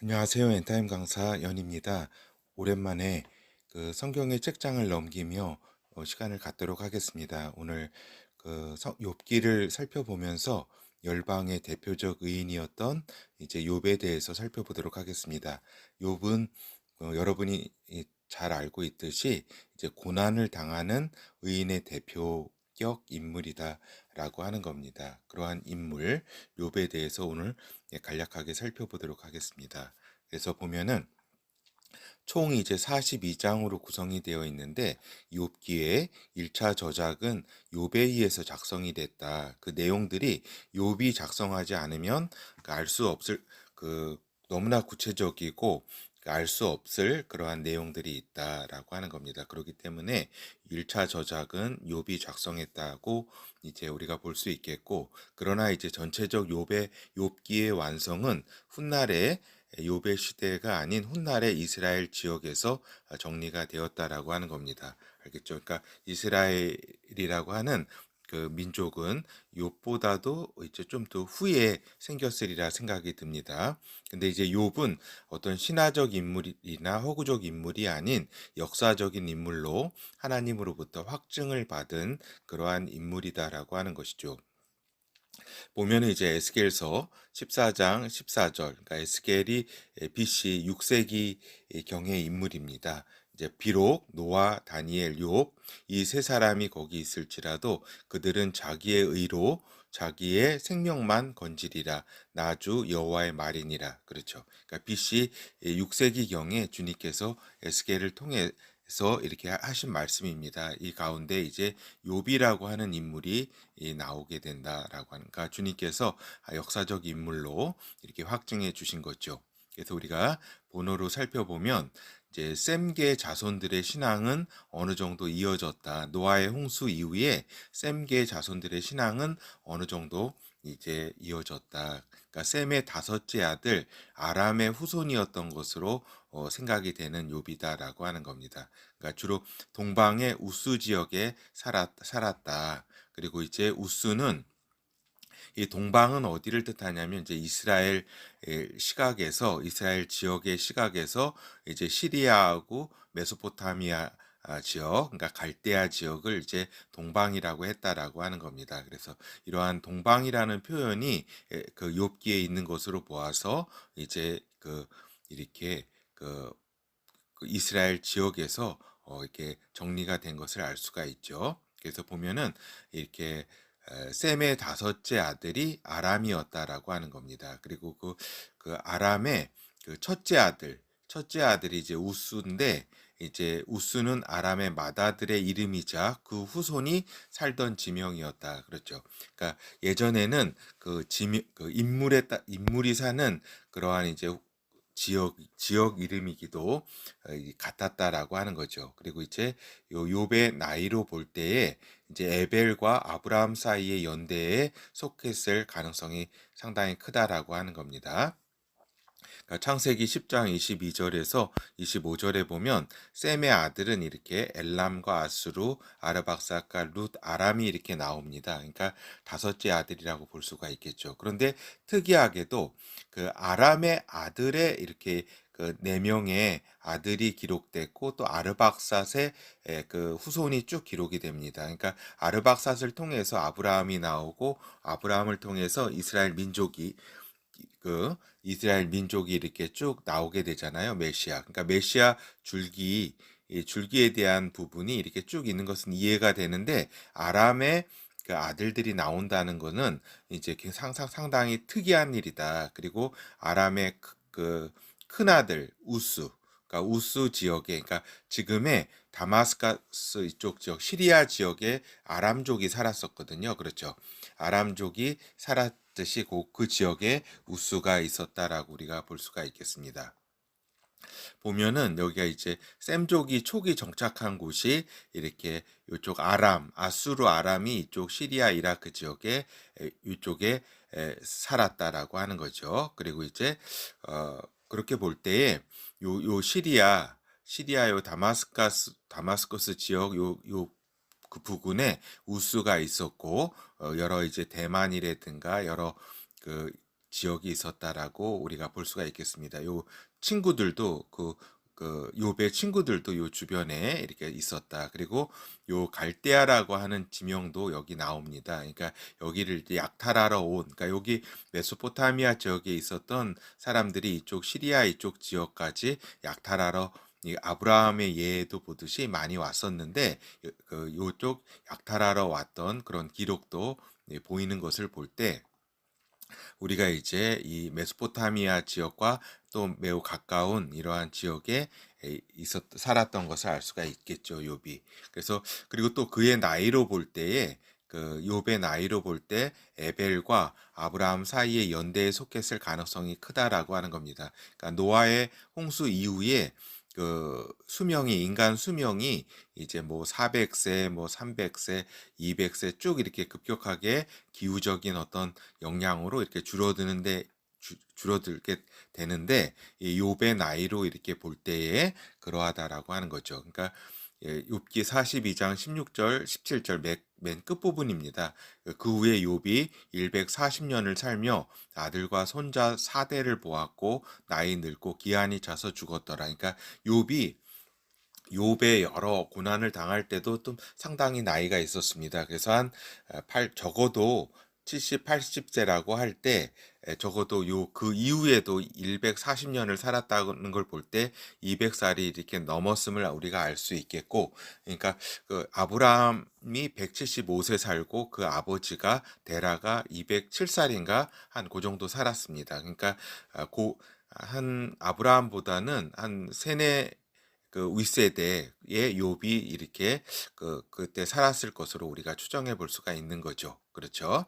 안녕하세요. 엔타임 강사 연입니다. 오랜만에 성경의 책장을 넘기며 시간을 갖도록 하겠습니다. 오늘 욥기를 살펴보면서 열방의 대표적 의인이었던 이제 욥에 대해서 살펴보도록 하겠습니다. 욥은 여러분이 잘 알고 있듯이 이제 고난을 당하는 의인의 대표격 인물이다라고 하는 겁니다. 그러한 인물 욥에 대해서 오늘 간략하게 살펴보도록 하겠습니다. 그래서 보면은 총 이제 42장으로 구성이 되어 있는데 욥기의 1차 저작은 욥에 의해서 작성이 됐다. 그 내용들이 욥이 작성하지 않으면 알 수 없을 너무나 구체적이고 알 수 없을 그러한 내용들이 있다라고 하는 겁니다. 그렇기 때문에 1차 저작은 욥이 작성했다고 이제 우리가 볼 수 있겠고, 그러나 이제 전체적 욥기의 완성은 훗날에 욥의 시대가 아닌 훗날의 이스라엘 지역에서 정리가 되었다라고 하는 겁니다. 알겠죠? 그러니까 이스라엘이라고 하는 그 민족은 욥보다도 이제 좀 더 후에 생겼으리라 생각이 듭니다. 근데 이제 욥은 어떤 신화적 인물이나 허구적 인물이 아닌 역사적인 인물로 하나님으로부터 확증을 받은 그러한 인물이다라고 하는 것이죠. 보면은 이제 에스겔서 14장 14절, 그러니까 에스겔이 BC 6세기 경의 인물입니다. 이제 비록 노아, 다니엘, 욥 이 세 사람이 거기 있을지라도 그들은 자기의 의로 자기의 생명만 건지리라. 나주 여호와의 말이니라. 그렇죠. 그러니까 BC 6세기 경에 주님께서 에스겔을 통해서 이렇게 하신 말씀입니다. 이 가운데 이제 욥이라고 하는 인물이 나오게 된다라고 하는, 그러니까 주님께서 역사적 인물로 이렇게 확증해 주신 거죠. 그래서 우리가 본어로 살펴보면 이제 셈계 자손들의 신앙은 어느 정도 이어졌다. 노아의 홍수 이후에 셈계 자손들의 신앙은 어느 정도 이제 이어졌다. 그러니까 셈의 다섯째 아들 아람의 후손이었던 것으로 생각이 되는 욥이다라고 하는 겁니다. 그러니까 주로 동방의 우스 지역에 살았다. 그리고 이제 우스는 이 동방은 어디를 뜻하냐면 이제 이스라엘 지역의 시각에서 이제 시리아하고 메소포타미아 지역, 그러니까 갈대아 지역을 이제 동방이라고 했다라고 하는 겁니다. 그래서 이러한 동방이라는 표현이 그 욥기에 있는 것으로 보아서 이제 이렇게 그 이스라엘 지역에서 이렇게 정리가 된 것을 알 수가 있죠. 그래서 보면은 이렇게 셈의 다섯째 아들이 아람이었다라고 하는 겁니다. 그리고 그 아람의 그 첫째 아들이 이제 우스인데, 이제 우스는 아람의 맏아들의 이름이자 그 후손이 살던 지명이었다. 그렇죠. 그러니까 예전에는 인물이 사는 그러한 이제 지역 이름이기도 같았다라고 하는 거죠. 그리고 이제 요 욥의 나이로 볼 때에 이제 에벨과 아브라함 사이의 연대에 속했을 가능성이 상당히 크다라고 하는 겁니다. 그러니까 창세기 10장 22절에서 25절에 보면 셈의 아들은 이렇게 엘람과 아수르, 아르박사과 룻, 아람이 이렇게 나옵니다. 그러니까 다섯째 아들이라고 볼 수가 있겠죠. 그런데 특이하게도 그 아람의 아들의 이렇게 그 네 명의 아들이 기록됐고 또 아르박삿의 그 후손이 쭉 기록이 됩니다. 그러니까 아르박삿을 통해서 아브라함이 나오고 아브라함을 통해서 이스라엘 민족이 이렇게 쭉 나오게 되잖아요. 메시아. 그러니까 메시아 줄기, 이 줄기에 대한 부분이 이렇게 쭉 있는 것은 이해가 되는데, 아람의 그 아들들이 나온다는 것은 이제 상당히 특이한 일이다. 그리고 아람의 큰 아들 우스, 그러니까 우스 지역에, 그러니까 지금의 다마스커스 이쪽 지역, 시리아 지역에 아람족이 살았었거든요. 그렇죠. 아람족이 살았듯이 그 지역에 우스가 있었다라고 우리가 볼 수가 있겠습니다. 보면은 여기가 이제 셈족이 초기 정착한 곳이 이렇게 이쪽 아수르 아람이 이쪽 시리아 이라크 지역에 이쪽에 살았다라고 하는 거죠. 그리고 이제 그렇게 볼 때에 요 시리아 다마스커스 지역 그 부근에 우스가 있었고, 여러 이제 대만이라든가 여러 그 지역이 있었다라고 우리가 볼 수가 있겠습니다. 요 친구들도 그 욥의 친구들도 요 주변에 이렇게 있었다. 그리고 요 갈대아라고 하는 지명도 여기 나옵니다. 그러니까 여기를 이제 약탈하러 온, 그러니까 여기 메소포타미아 지역에 있었던 사람들이 이쪽 시리아 이쪽 지역까지 약탈하러 이 아브라함의 예도 보듯이 많이 왔었는데 그 요쪽 약탈하러 왔던 그런 기록도 보이는 것을 볼 때 우리가 이제 이 메소포타미아 지역과 또 매우 가까운 이러한 지역에 살았던 것을 알 수가 있겠죠, 욥이. 그래서 그리고 또 그의 나이로 볼 때에 그 욥의 나이로 볼 때 에벨과 아브라함 사이의 연대에 속했을 가능성이 크다라고 하는 겁니다. 그러니까 노아의 홍수 이후에 그 수명이 인간 수명이 이제 뭐 400세, 뭐 300세, 200세 쭉 이렇게 급격하게 기후적인 어떤 영향으로 이렇게 줄어들게 되는데 이 욥의 나이로 이렇게 볼 때에 그러하다라고 하는 거죠. 그러니까 욥기 42장 16절, 17절 맨 끝부분입니다. 그 후에 욥이 140년을 살며 아들과 손자 4대를 보았고 나이 늙고 기한이 차서 죽었더라. 그러니까 욥이 욥의 여러 고난을 당할 때도 좀 상당히 나이가 있었습니다. 그래서 한 적어도 70, 80세라고 할 때 적어도 그 이후에도 140년을 살았다는 걸 볼 때 200살이 이렇게 넘었음을 우리가 알 수 있겠고, 그러니까 그 아브라함이 175세 살고 그 아버지가 데라가 207살인가 한 그 정도 살았습니다. 그러니까 한 아브라함보다는 한 세네 그 윗세대의 욥이 이렇게 그때 살았을 것으로 우리가 추정해 볼 수가 있는 거죠. 그렇죠?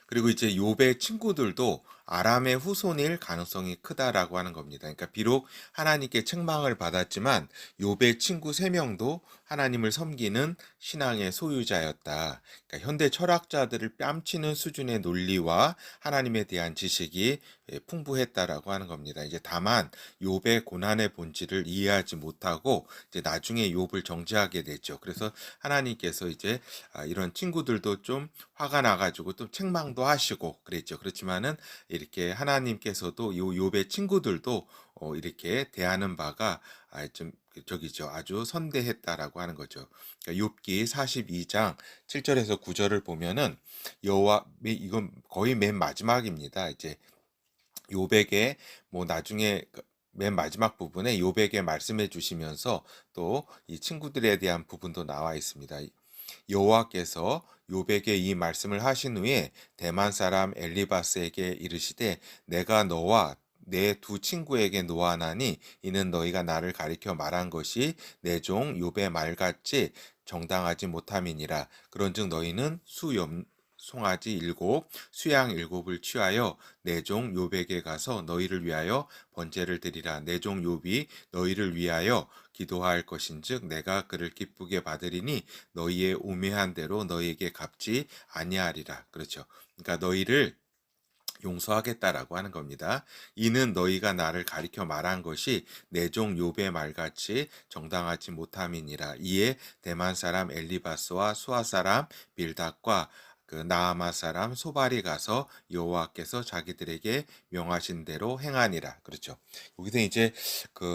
그리고 이제 욥의 친구들도 아람의 후손일 가능성이 크다라고 하는 겁니다. 그러니까 비록 하나님께 책망을 받았지만 욥의 친구 3명도 하나님을 섬기는 신앙의 소유자였다. 그러니까 현대 철학자들을 뺨치는 수준의 논리와 하나님에 대한 지식이 풍부했다라고 하는 겁니다. 이제 다만 욥의 고난의 본질을 이해하지 못하고 이제 나중에 욥을 정죄하게 되죠. 그래서 하나님께서 이제 이런 친구들도 좀 화가 나가지고 또 책망도 하시고 그랬죠. 그렇지만은 이렇게 하나님께서도 요 욥의 친구들도 이렇게 대하는 바가 좀 저기죠. 아주 선대했다라고 하는 거죠. 그러니까 욥기 42장 7절에서 9절을 보면은 이건 거의 맨 마지막입니다. 이제 욥에게 뭐 나중에 맨 마지막 부분에 욥에게 말씀해 주시면서 또 이 친구들에 대한 부분도 나와 있습니다. 여호와께서 욥에게 이 말씀을 하신 후에 대만 사람 엘리바스에게 이르시되 내가 너와 내 두 친구에게 노하나니 이는 너희가 나를 가리켜 말한 것이 내 종 욥의 말같이 정당하지 못함이니라. 그런즉 너희는 송아지 7, 수양 7을 취하여 내 종 욥에게 가서 너희를 위하여 번제를 드리라. 내 종 욥이 너희를 위하여 기도할 것인즉 내가 그를 기쁘게 받으리니 너희의 우매한 대로 너희에게 갚지 아니하리라. 그렇죠. 그러니까 너희를 용서하겠다라고 하는 겁니다. 이는 너희가 나를 가리켜 말한 것이 내 종 욥의 말같이 정당하지 못함이니라. 이에 대만 사람 엘리바스와 수아 사람 빌닷과 그 나아마 사람 소발이 가서 여호와께서 자기들에게 명하신 대로 행하니라. 그렇죠. 여기서 이제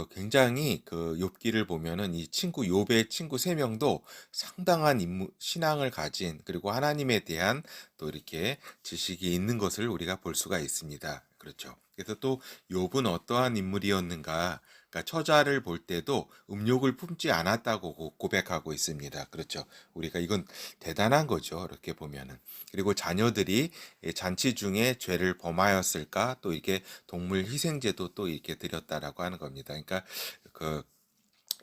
굉장히 욥기를 보면은 이 욥의 친구 3명도 상당한 신앙을 가진 그리고 하나님에 대한 또 이렇게 지식이 있는 것을 우리가 볼 수가 있습니다. 그렇죠. 그래서 또 욥은 어떠한 인물이었는가? 그러니까 처자를 볼 때도 음욕을 품지 않았다고 고백하고 있습니다. 그렇죠. 우리가 이건 대단한 거죠. 이렇게 보면은. 그리고 자녀들이 잔치 중에 죄를 범하였을까? 또 이게 동물 희생제도 또 이렇게 드렸다라고 하는 겁니다. 그러니까 그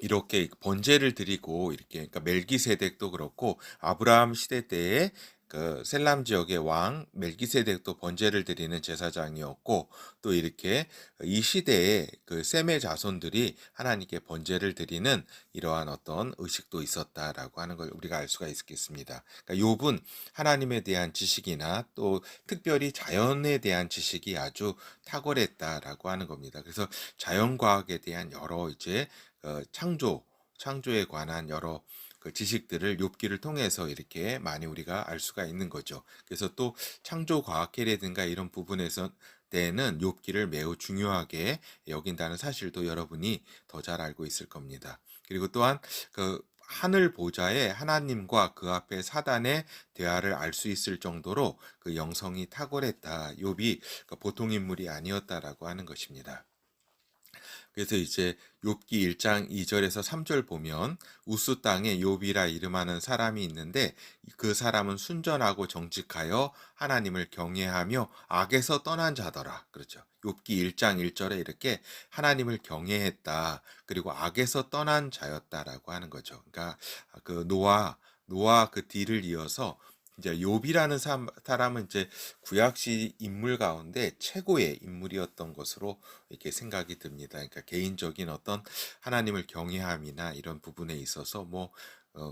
이렇게 번제를 드리고 이렇게 그러니까 멜기세덱도 그렇고 아브라함 시대 때에 그 셀람 지역의 왕 멜기세덱도 번제를 드리는 제사장이었고 또 이렇게 이 시대에 그 셈의 자손들이 하나님께 번제를 드리는 이러한 어떤 의식도 있었다라고 하는 걸 우리가 알 수가 있겠습니다. 그러니까 욥은 하나님에 대한 지식이나 또 특별히 자연에 대한 지식이 아주 탁월했다라고 하는 겁니다. 그래서 자연과학에 대한 여러 이제 창조에 관한 여러 그 지식들을 욥기를 통해서 이렇게 많이 우리가 알 수가 있는 거죠. 그래서 또 창조 과학회라든가 이런 부분에서 때는 욥기를 매우 중요하게 여긴다는 사실도 여러분이 더 잘 알고 있을 겁니다. 그리고 또한 그 하늘 보좌에 하나님과 그 앞에 사단의 대화를 알 수 있을 정도로 그 영성이 탁월했다. 욥이 그 보통 인물이 아니었다라고 하는 것입니다. 그래서 이제 욥기 1장 2절에서 3절 보면 우스 땅에 욥이라 이름하는 사람이 있는데 그 사람은 순전하고 정직하여 하나님을 경외하며 악에서 떠난 자더라. 그렇죠. 욥기 1장 1절에 이렇게 하나님을 경외했다. 그리고 악에서 떠난 자였다라고 하는 거죠. 그러니까 그 노아 그 뒤를 이어서 이제 욥이라는 사람은 이제 구약시 인물 가운데 최고의 인물이었던 것으로 이렇게 생각이 듭니다. 그러니까 개인적인 어떤 하나님을 경외함이나 이런 부분에 있어서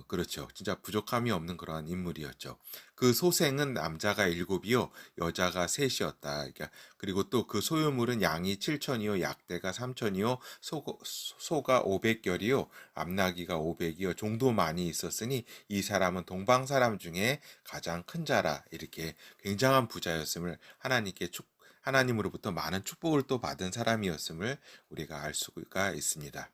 그렇죠. 진짜 부족함이 없는 그러한 인물이었죠. 그 소생은 남자가 7이요, 여자가 3이었다. 그러니까 그리고 또 그 소유물은 양이 7천이요, 약대가 3천이요, 소가 500결이요, 암나기가 500이요, 종도 많이 있었으니 이 사람은 동방 사람 중에 가장 큰 자라. 이렇게 굉장한 부자였음을 하나님으로부터 많은 축복을 또 받은 사람이었음을 우리가 알 수가 있습니다.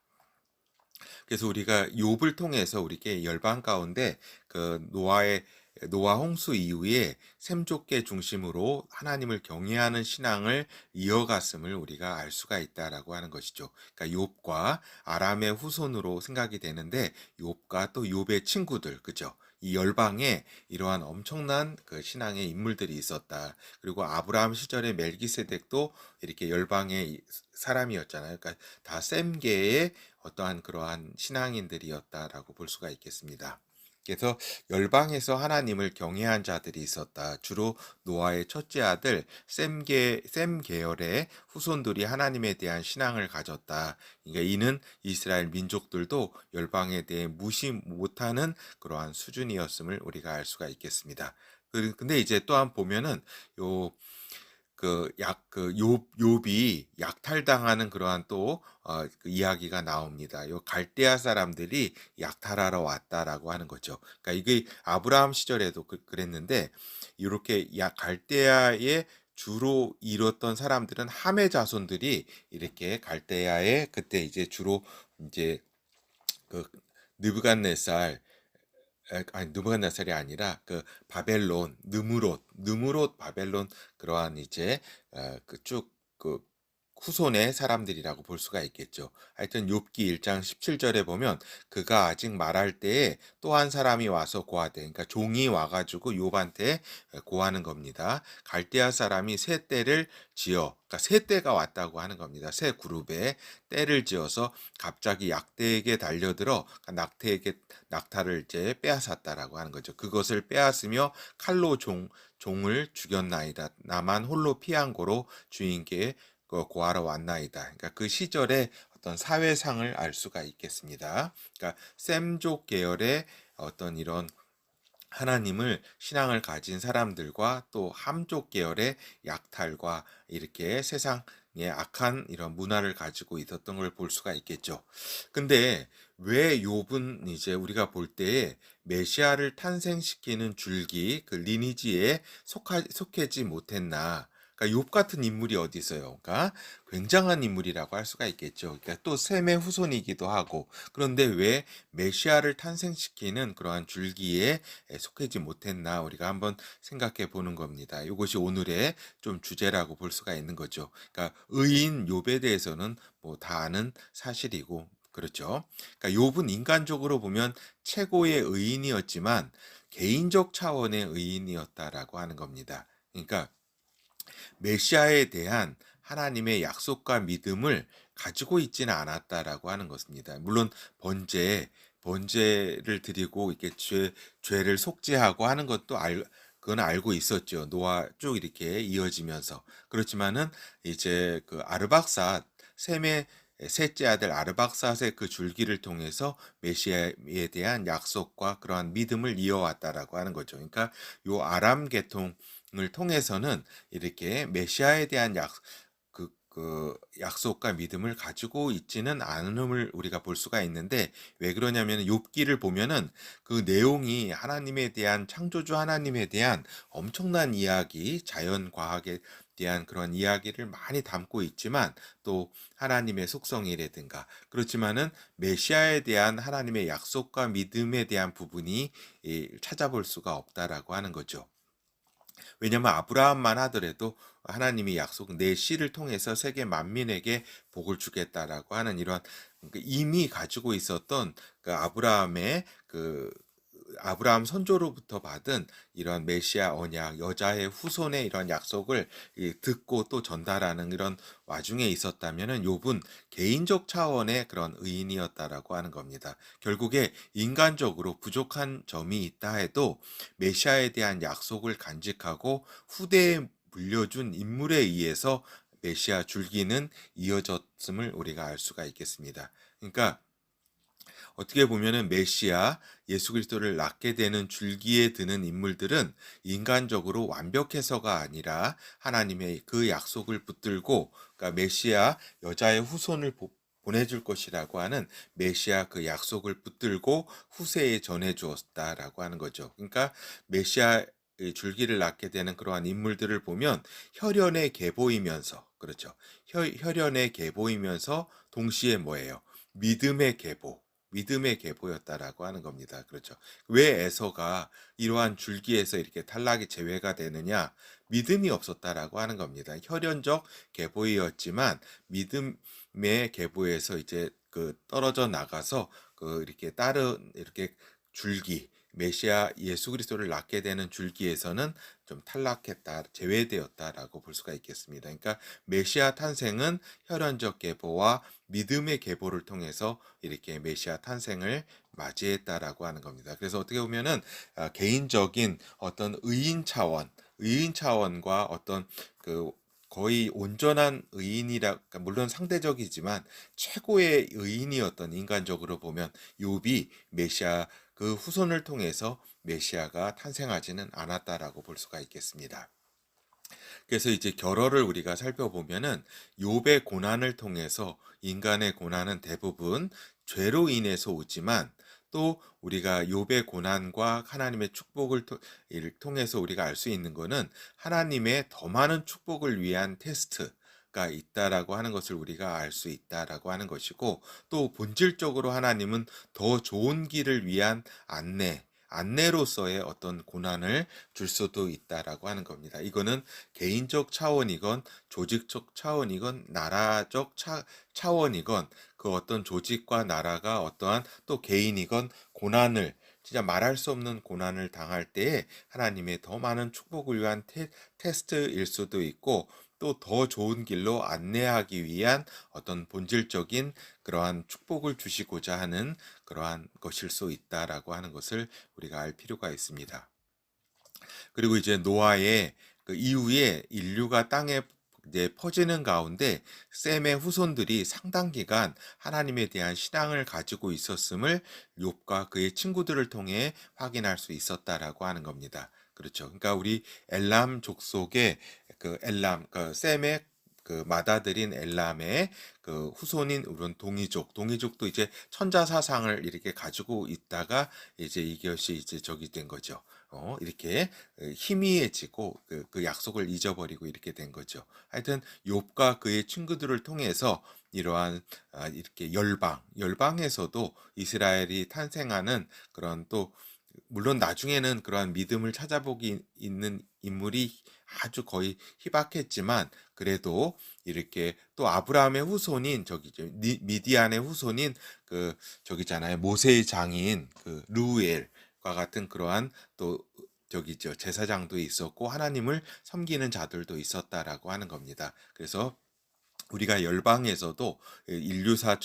그래서 우리가 욥을 통해서 우리게 열방 가운데 그 노아 홍수 이후에 셈족계 중심으로 하나님을 경외하는 신앙을 이어갔음을 우리가 알 수가 있다라고 하는 것이죠. 그러니까 욥과 아람의 후손으로 생각이 되는데 욥과 또 욥의 친구들, 그죠? 이 열방에 이러한 엄청난 그 신앙의 인물들이 있었다. 그리고 아브라함 시절의 멜기세덱도 이렇게 열방의 사람이었잖아요. 그러니까 다 셈계의 어떠한 그러한 신앙인들이었다라고 볼 수가 있겠습니다. 그래서 열방에서 하나님을 경외한 자들이 있었다. 주로 노아의 첫째 아들 셈 계열의 후손들이 하나님에 대한 신앙을 가졌다. 그러니까 이는 이스라엘 민족들도 열방에 대해 무시 못하는 그러한 수준이었음을 우리가 알 수가 있겠습니다. 근데 이제 또한 보면은 요 욥이 약탈당하는 그러한 그 이야기가 나옵니다. 요 갈대아 사람들이 약탈하러 왔다라고 하는 거죠. 그러니까 이게 아브라함 시절에도 그랬는데 이렇게 갈대아의 주로 이뤘던 사람들은 함의 자손들이 이렇게 갈대아에 그때 이제 주로 이제 그 느부갓네살 아니 느부갓네살이 아니라 그 바벨론 느무롯 바벨론 그러한 이제 그쭉그 후손의 사람들이라고 볼 수가 있겠죠. 하여튼 욥기 1장 17절에 보면 그가 아직 말할 때에 또 한 사람이 와서 고하되, 그러니까 종이 와가지고 욥한테 고하는 겁니다. 갈대아 사람이 새 떼를 지어, 그러니까 새 떼가 왔다고 하는 겁니다. 새 그룹에 떼를 지어서 갑자기 약대에게 달려들어 낙타를 이제 빼앗았다라고 하는 거죠. 그것을 빼앗으며 칼로 종을 죽였나이다. 나만 홀로 피한 고로 주인께 고하러 왔나이다. 그러니까 그 시절의 어떤 사회상을 알 수가 있겠습니다. 그러니까 셈족 계열의 어떤 이런 하나님을 신앙을 가진 사람들과 또 함족 계열의 약탈과 이렇게 세상에 악한 이런 문화를 가지고 있었던 걸 볼 수가 있겠죠. 근데 왜 욥은 이제 우리가 볼 때에 메시아를 탄생시키는 줄기 그 리니지에 속하지 못했나? 그러니까 욥 같은 인물이 어디 있어요? 그러니까 굉장한 인물이라고 할 수가 있겠죠. 그러니까 또 셈의 후손이기도 하고, 그런데 왜 메시아를 탄생시키는 그러한 줄기에 속하지 못했나 우리가 한번 생각해 보는 겁니다. 이것이 오늘의 좀 주제라고 볼 수가 있는 거죠. 그러니까 의인 욥에 대해서는 뭐 다 아는 사실이고, 그렇죠. 그러니까 욥은 인간적으로 보면 최고의 의인이었지만 개인적 차원의 의인이었다라고 하는 겁니다. 그러니까 메시아에 대한 하나님의 약속과 믿음을 가지고 있지는 않았다라고 하는 것입니다. 물론 번제를 드리고 이렇게 죄를 속죄하고 하는 것도 그건 알고 있었죠. 노아 쭉 이렇게 이어지면서. 그렇지만은 이제 그 아르박삿 셈의 셋째 아들 아르박삿의 그 줄기를 통해서 메시아에 대한 약속과 그러한 믿음을 이어왔다라고 하는 거죠. 그러니까 요 아람 계통을 통해서는 이렇게 메시아에 대한 약속과 믿음을 가지고 있지는 않음을 우리가 볼 수가 있는데, 왜 그러냐면 욥기를 보면은 그 내용이 하나님에 대한, 창조주 하나님에 대한 엄청난 이야기, 자연 과학에 대한 그런 이야기를 많이 담고 있지만, 또 하나님의 속성이라든가, 그렇지만은 메시아에 대한 하나님의 약속과 믿음에 대한 부분이 찾아볼 수가 없다라고 하는 거죠. 왜냐하면 아브라함만 하더라도 하나님이 약속, 내 씨를 통해서 세계 만민에게 복을 주겠다라고 하는 이런 이미 가지고 있었던 아브라함의 아브라함 선조로부터 받은 이런 메시아 언약, 여자의 후손의 이런 약속을 듣고 또 전달하는 이런 와중에 있었다면은 욥은 개인적 차원의 그런 의인이었다라고 하는 겁니다. 결국에 인간적으로 부족한 점이 있다 해도 메시아에 대한 약속을 간직하고 후대에 물려준 인물에 의해서 메시아 줄기는 이어졌음을 우리가 알 수가 있겠습니다. 그러니까 어떻게 보면은 메시아 예수 그리스도를 낳게 되는 줄기에 드는 인물들은 인간적으로 완벽해서가 아니라 하나님의 그 약속을 붙들고, 그러니까 메시아 여자의 후손을 보내줄 것이라고 하는 메시아 그 약속을 붙들고 후세에 전해 주었다라고 하는 거죠. 그러니까 메시아 의 줄기를 낳게 되는 그러한 인물들을 보면 혈연에 개 보이면서, 그렇죠. 혈연에 개 보이면서 동시에 뭐예요? 믿음의 계보, 믿음의 계보였다라고 하는 겁니다. 그렇죠. 왜 에서가 이러한 줄기에서 이렇게 탈락이 제외가 되느냐? 믿음이 없었다라고 하는 겁니다. 혈연적 계보이었지만 믿음의 계보에서 이제 떨어져 나가서 이렇게 다른 이렇게 줄기, 메시아 예수 그리스도를 낳게 되는 줄기에서는 좀 탈락했다, 제외되었다라고 볼 수가 있겠습니다. 그러니까 메시아 탄생은 혈연적 계보와 믿음의 계보를 통해서 이렇게 메시아 탄생을 맞이했다라고 하는 겁니다. 그래서 어떻게 보면은 개인적인 어떤 의인 차원과 어떤 그 거의 온전한 의인이라, 그러니까 물론 상대적이지만 최고의 의인이었던, 인간적으로 보면 욥이 메시아 그 후손을 통해서 메시아가 탄생하지는 않았다라고 볼 수가 있겠습니다. 그래서 이제 결어를 우리가 살펴보면은 욥의 고난을 통해서, 인간의 고난은 대부분 죄로 인해서 오지만, 또 우리가 욥의 고난과 하나님의 축복을 통해서 우리가 알 수 있는 거는 하나님의 더 많은 축복을 위한 테스트가 있다라고 하는 것을 우리가 알 수 있다라고 하는 것이고, 또 본질적으로 하나님은 더 좋은 길을 위한 안내로서의 어떤 고난을 줄 수도 있다라고 하는 겁니다. 이거는 개인적 차원이건 조직적 차원이건 나라적 차원이건, 그 어떤 조직과 나라가 어떠한 또 개인이건 고난을, 진짜 말할 수 없는 고난을 당할 때에 하나님의 더 많은 축복을 위한 테스트일 수도 있고, 또 더 좋은 길로 안내하기 위한 어떤 본질적인 그러한 축복을 주시고자 하는 그러한 것일 수 있다라고 하는 것을 우리가 알 필요가 있습니다. 그리고 이제 노아의 그 이후에 인류가 땅에 이제 퍼지는 가운데 셈의 후손들이 상당 기간 하나님에 대한 신앙을 가지고 있었음을 욥과 그의 친구들을 통해 확인할 수 있었다라고 하는 겁니다. 그렇죠. 그러니까 우리 엘람 족속의 셈의 맏아들인 엘람의 후손인 우런 동이족도 이제 천자 사상을 이렇게 가지고 있다가 이제 이것이 이제 적이 된 거죠. 이렇게 희미해지고 그 약속을 잊어버리고 이렇게 된 거죠. 하여튼 욥과 그의 친구들을 통해서 이러한 이렇게 열방에서도 이스라엘이 탄생하는 그런, 또 물론 나중에는 그러한 믿음을 찾아보기 있는 인물이 아주 거의 희박했지만, 그래도 이렇게 또 아브라함의 후손인 미디안의 후손인 저기잖아요, 모세의 장인 루엘과 같은 그러한 또 제사장도 있었고 하나님을 섬기는 자들도 있었다라고 하는 겁니다. 그래서 우리가 열방에서도 인류사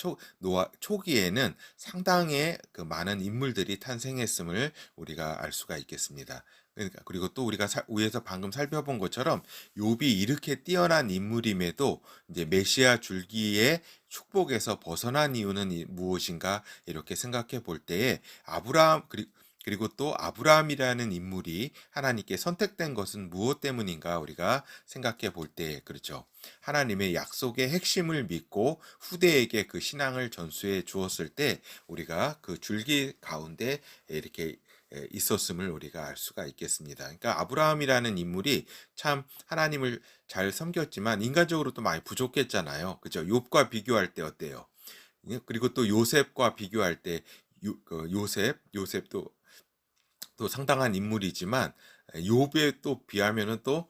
초기에는 상당의 많은 인물들이 탄생했음을 우리가 알 수가 있겠습니다. 그러니까 그리고 또 우리가 위에서 방금 살펴본 것처럼 욥이 이렇게 뛰어난 인물임에도 이제 메시아 줄기의 축복에서 벗어난 이유는 무엇인가 이렇게 생각해 볼 때에 그리고 또 아브라함이라는 인물이 하나님께 선택된 것은 무엇 때문인가 우리가 생각해 볼 때, 그렇죠. 하나님의 약속의 핵심을 믿고 후대에게 그 신앙을 전수해 주었을 때 우리가 그 줄기 가운데 이렇게 있었음을 우리가 알 수가 있겠습니다. 그러니까 아브라함이라는 인물이 참 하나님을 잘 섬겼지만 인간적으로 또 많이 부족했잖아요. 그죠? 욥과 비교할 때 어때요? 예, 그리고 또 요셉과 비교할 때 요셉도 또 상당한 인물이지만 욥에 또 비하면은 또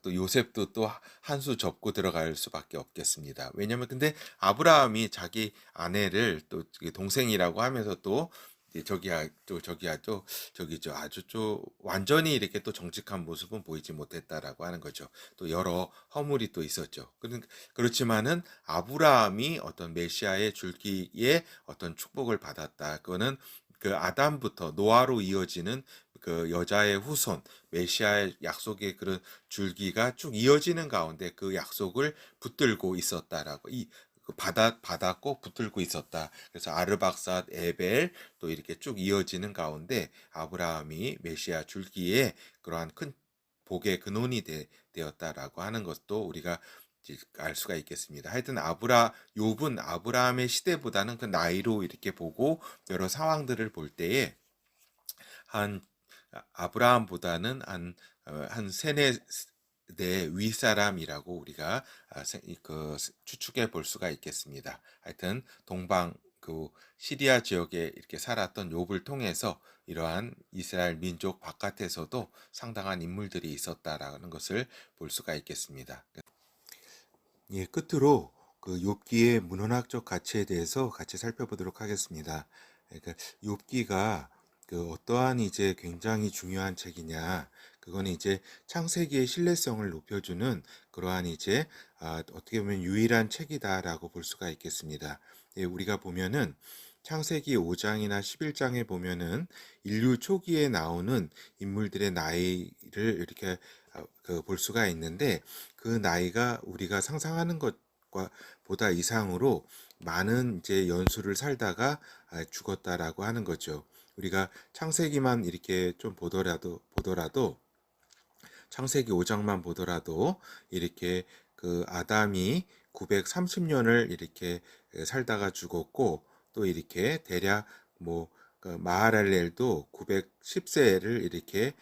요셉도 또 한 수 접고 들어갈 수밖에 없겠습니다. 왜냐면 근데 아브라함이 자기 아내를 또 동생이라고 하면서 또 이제 저기죠 아주 좀 완전히 이렇게 또 정직한 모습은 보이지 못했다라고 하는 거죠. 또 여러 허물이 또 있었죠. 그렇지만은 아브라함이 어떤 메시아의 줄기에 어떤 축복을 받았다. 그거는 그 아담부터 노아로 이어지는 그 여자의 후손 메시아의 약속의 그런 줄기가 쭉 이어지는 가운데 그 약속을 붙들고 있었다라고 받았고 붙들고 있었다. 그래서 아르박삿, 에벨 또 이렇게 쭉 이어지는 가운데 아브라함이 메시아 줄기에 그러한 큰 복의 근원이 되었다라고 하는 것도 우리가 이제 알 수가 있겠습니다. 하여튼 욥은 아브라함의 시대보다는 그 나이로 이렇게 보고 여러 상황들을 볼 때에 한 아브라함보다는 한 세네 대 윗사람이라고 우리가 추측해 볼 수가 있겠습니다. 하여튼 동방 그 시리아 지역에 이렇게 살았던 욥을 통해서 이러한 이스라엘 민족 바깥에서도 상당한 인물들이 있었다라는 것을 볼 수가 있겠습니다. 예, 끝으로 그 욥기의 문헌학적 가치에 대해서 같이 살펴보도록 하겠습니다. 그러니까 욥기가 그 어떠한 이제 굉장히 중요한 책이냐, 그거는 이제 창세기의 신뢰성을 높여주는 그러한 이제 어떻게 보면 유일한 책이다라고 볼 수가 있겠습니다. 예, 우리가 보면은 창세기 5장이나 11장에 보면은 인류 초기에 나오는 인물들의 나이를 이렇게 볼 수가 있는데 그 나이가 우리가 상상하는 것과 보다 이상으로 많은 이제 연수를 살다가 죽었다라고 하는 거죠. 우리가 창세기만 이렇게 좀 보더라도 창세기 5장만 보더라도 이렇게 그 아담이 930년을 이렇게 살다가 죽었고 또 이렇게 대략 그 마하랄렐도 910세를 이렇게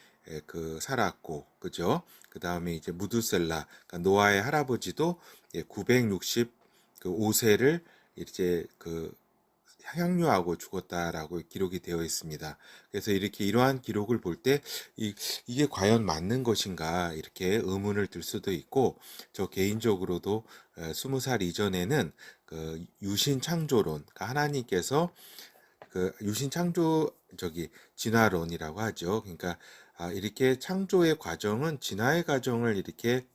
그 살았고 그죠? 그 다음에 이제 무두셀라 그러니까 노아의 할아버지도 965세를 이제 그 향유하고 죽었다라고 기록이 되어 있습니다. 그래서 이렇게 이러한 기록을 볼 때 이게 과연 맞는 것인가 이렇게 의문을 들 수도 있고 저 개인적으로도 20살 이전에는 그 유신 창조론, 그러니까 하나님께서 그 유신 창조 진화론이라고 하죠. 그러니까 이렇게 창조의 과정은 진화의 과정을 이렇게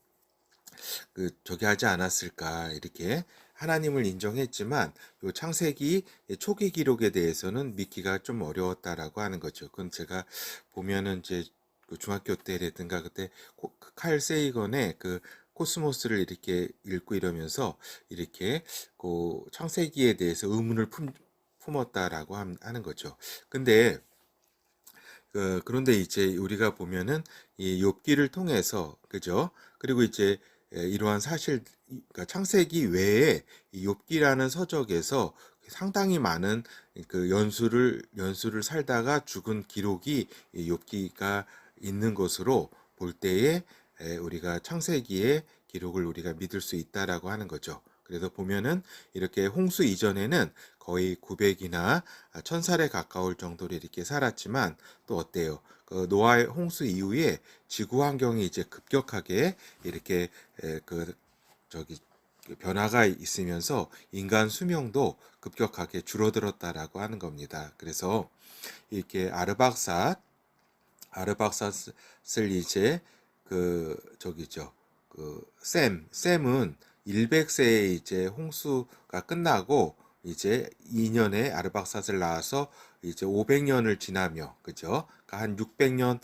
하지 않았을까 이렇게 하나님을 인정했지만 요 창세기 초기 기록에 대해서는 믿기가 좀 어려웠다라고 하는 거죠. 그건 제가 보면은 이제 그 중학교 때라든가 그때 칼 세이건의 그 코스모스를 이렇게 읽고 이러면서 이렇게 그 창세기에 대해서 의문을 품었다라고 하는 거죠. 근데 그런데 이제 우리가 보면은 이 욥기를 통해서 그죠? 그리고 이제 이러한 사실 그러니까 창세기 외에 이 욥기라는 서적에서 상당히 많은 그 연수를 살다가 죽은 기록이 이 욥기가 있는 것으로 볼 때에 우리가 창세기의 기록을 우리가 믿을 수 있다라고 하는 거죠. 그래서 보면은 이렇게 홍수 이전에는 거의 900이나 1000살에 가까울 정도로 이렇게 살았지만 또 어때요? 그 노아의 홍수 이후에 지구 환경이 이제 급격하게 이렇게 그 저기 변화가 있으면서 인간 수명도 급격하게 줄어들었다라고 하는 겁니다. 그래서 이렇게 아르박삿을 이제 그 저기죠. 샘은 100세에 이제 홍수가 끝나고 이제 2년에 아르박삿을 낳아서 이제 500년을 지나며 그죠? 그러니까 한 600년을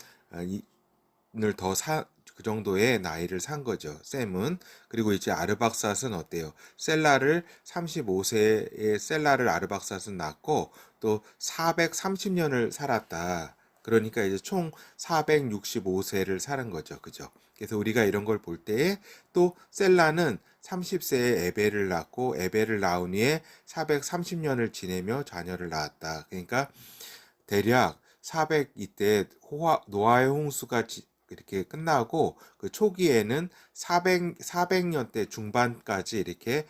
그 정도의 나이를 산 거죠. 샘은. 그리고 이제 아르박삿은 어때요? 35세에 셀라를 아르박삿은 낳고 또 430년을 살았다. 그러니까 이제 총 465세를 사는 거죠. 그죠? 그래서 우리가 이런 걸 볼 때에 또 셀라는 30세에 에벨을 낳고 에벨을 낳은 후에 430년을 지내며 자녀를 낳았다. 그러니까 대략 400 이때 노아의 홍수가 이렇게 끝나고 그 초기에는 400년대 중반까지 이렇게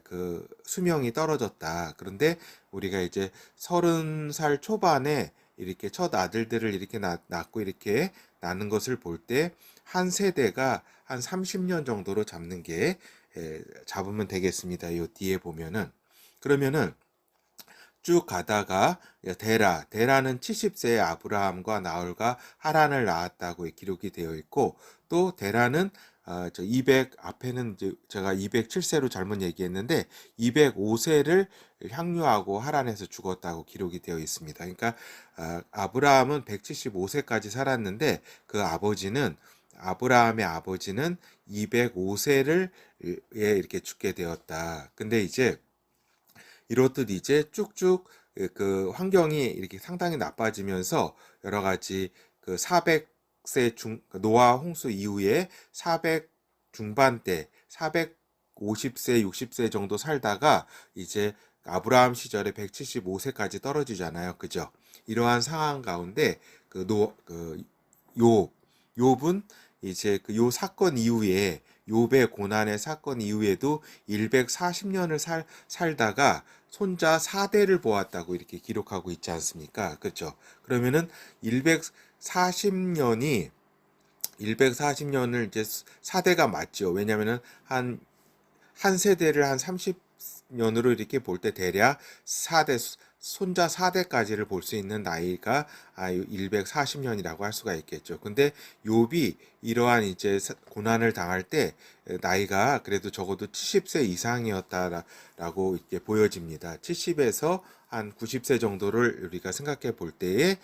그 수명이 떨어졌다. 그런데 우리가 이제 30살 초반에 이렇게 첫 아들들을 이렇게 낳고 이렇게 낳는 것을 볼 때 한 세대가 한 30년 정도로 잡으면 되겠습니다. 요 뒤에 보면은 그러면은 쭉 가다가 데라는 70세에 아브라함과 나홀과 하란을 낳았다고 기록이 되어 있고 또 데라는 200 앞에는 이제 제가 207세로 잘못 얘기했는데 205세를 향유하고 하란에서 죽었다고 기록이 되어 있습니다. 그러니까 아브라함은 175세까지 살았는데 그 아브라함의 아버지는 205세를 이렇게 죽게 되었다. 근데 이제 이렇듯 이제 쭉쭉 그 환경이 이렇게 상당히 나빠지면서 여러 가지 그 400세 노아 홍수 이후에 400 중반대 450세 60세 정도 살다가 이제 아브라함 시절에 175세까지 떨어지잖아요. 그죠? 이러한 상황 가운데 욥 욥은 이제 그 요 사건 이후에 욥의 고난의 사건 이후에도 140년을 살다가 손자 4대를 보았다고 이렇게 기록하고 있지 않습니까? 그렇죠? 그러면은 140년을 이제 4대가 맞죠. 왜냐면은 한 세대를 한 30년으로 이렇게 볼 때 대략 4대 손자 4대까지를 볼 수 있는 나이가 140년이라고 할 수가 있겠죠. 근데 욥이 이러한 이제 고난을 당할 때 나이가 그래도 적어도 70세 이상이었다라고 이렇게 보여집니다. 70에서 한 90세 정도를 우리가 생각해 볼 때에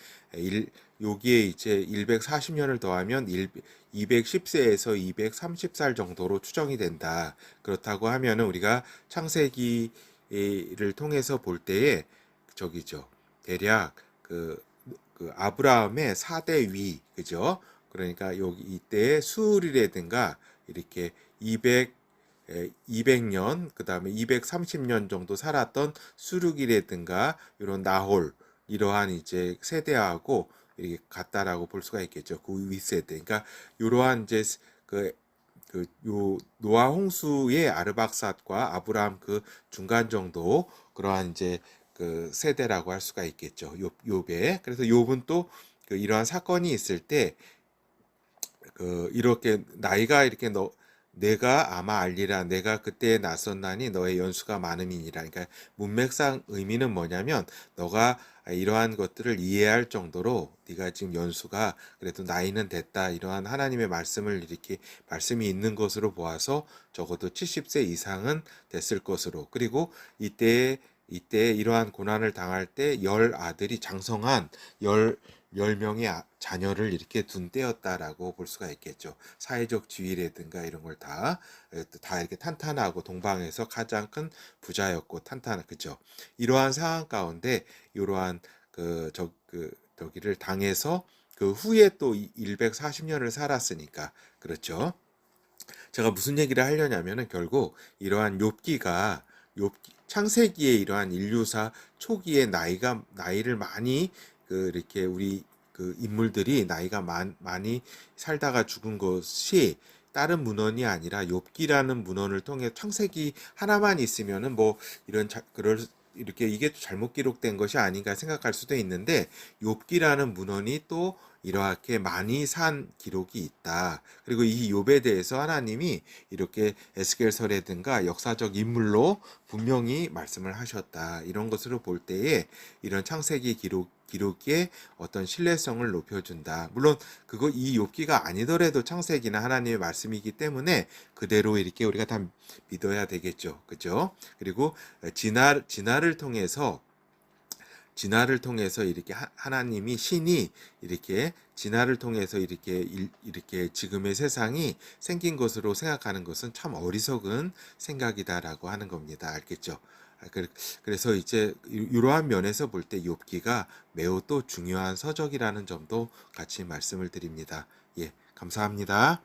여기에 이제 140년을 더하면 210세에서 230살 정도로 추정이 된다. 그렇다고 하면은 우리가 창세기를 통해서 볼 때에 저기죠. 대략 그 아브라함의 4대 위, 그죠? 그러니까 여기 이때의 수울이라든가 이렇게 200년, 그 다음에 230년 정도 살았던 수룩이라든가 이런 나홀, 이러한 이제 세대하고 이렇게 같다라고 볼 수가 있겠죠. 그 윗세대. 그러니까 이러한 이제 요 노아 홍수의 아르박삿과 아브라함 그 중간 정도 그러한 이제 그 세대라고 할 수가 있겠죠. 욥에. 그래서 욥은 또 이러한 사건이 있을 때 이렇게 나이가 이렇게 내가 아마 알리라 내가 그때에 나섰나니 너의 연수가 많음이니라. 그러니까 문맥상 의미는 뭐냐면 너가 이러한 것들을 이해할 정도로 네가 지금 연수가 그래도 나이는 됐다. 이러한 하나님의 말씀을 이렇게 말씀이 있는 것으로 보아서 적어도 70세 이상은 됐을 것으로. 그리고 이때 이러한 고난을 당할 때 아들이 장성한 10명의 자녀를 이렇게 둔 때였다라고 볼 수가 있겠죠. 사회적 지위라든가 이런 걸 다 이렇게 탄탄하고 동방에서 가장 큰 부자였고 그죠. 이러한 상황 가운데 이러한 저기를 당해서 그 후에 또 140년을 살았으니까 그렇죠. 제가 무슨 얘기를 하려냐면은 결국 이러한 창세기에 이러한 인류사 초기에 나이를 많이 이렇게 우리 인물들이 나이가 많이 살다가 죽은 것이 다른 문헌이 아니라 욥기라는 문헌을 통해 창세기 하나만 있으면은 뭐 이렇게 이게 잘못 기록된 것이 아닌가 생각할 수도 있는데 욥기라는 문헌이 또 이렇게 많이 산 기록이 있다. 그리고 이 욥에 대해서 하나님이 이렇게 에스겔서라든가 역사적 인물로 분명히 말씀을 하셨다. 이런 것으로 볼 때에 이런 창세기 기록의 어떤 신뢰성을 높여준다. 물론 이 욥기가 아니더라도 창세기는 하나님의 말씀이기 때문에 그대로 이렇게 우리가 다 믿어야 되겠죠. 그죠? 그리고 진화를 통해서 진화를 통해서 이렇게 하나님이 신이 이렇게 진화를 통해서 이렇게 지금의 세상이 생긴 것으로 생각하는 것은 참 어리석은 생각이다라고 하는 겁니다. 알겠죠? 그래서 이제 이러한 면에서 볼 때 욥기가 매우 또 중요한 서적이라는 점도 같이 말씀을 드립니다. 예, 감사합니다.